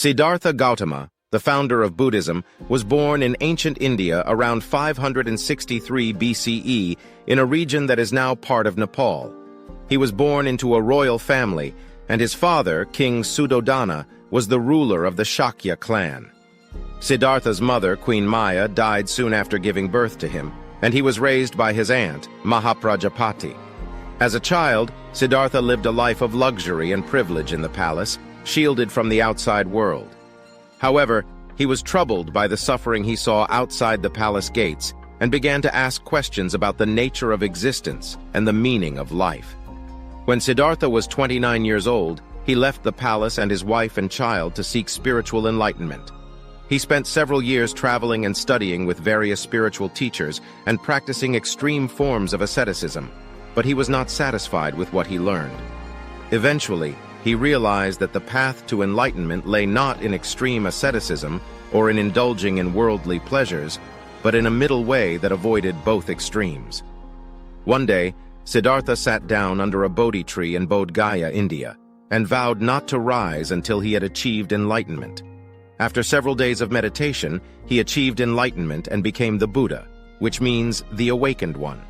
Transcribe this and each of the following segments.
Siddhartha Gautama, the founder of Buddhism, was born in ancient India around 563 BCE in a region that is now part of Nepal. He was born into a royal family, and his father, King Suddhodana, was the ruler of the Shakya clan. Siddhartha's mother, Queen Maya, died soon after giving birth to him, and he was raised by his aunt, Mahaprajapati. As a child, Siddhartha lived a life of luxury and privilege in the palace, shielded from the outside world. However, he was troubled by the suffering he saw outside the palace gates and began to ask questions about the nature of existence and the meaning of life. When Siddhartha was 29 years old, he left the palace and his wife and child to seek spiritual enlightenment. He spent several years traveling and studying with various spiritual teachers and practicing extreme forms of asceticism, but he was not satisfied with what he learned. Eventually, he realized that the path to enlightenment lay not in extreme asceticism or in indulging in worldly pleasures, but in a middle way that avoided both extremes. One day, Siddhartha sat down under a Bodhi tree in Bodh Gaya, India, and vowed not to rise until he had achieved enlightenment. After several days of meditation, he achieved enlightenment and became the Buddha, which means the awakened one.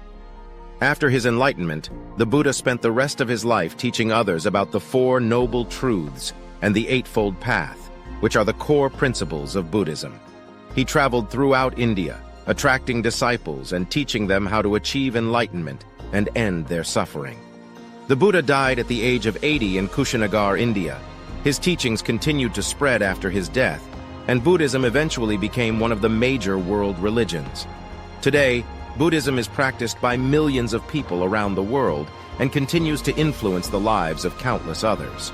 After his enlightenment, the Buddha spent the rest of his life teaching others about the Four Noble Truths and the Eightfold Path, which are the core principles of Buddhism. He traveled throughout India, attracting disciples and teaching them how to achieve enlightenment and end their suffering. The Buddha died at the age of 80 in Kushinagar, India. His teachings continued to spread after his death, and Buddhism eventually became one of the major world religions. Today, Buddhism is practiced by millions of people around the world and continues to influence the lives of countless others.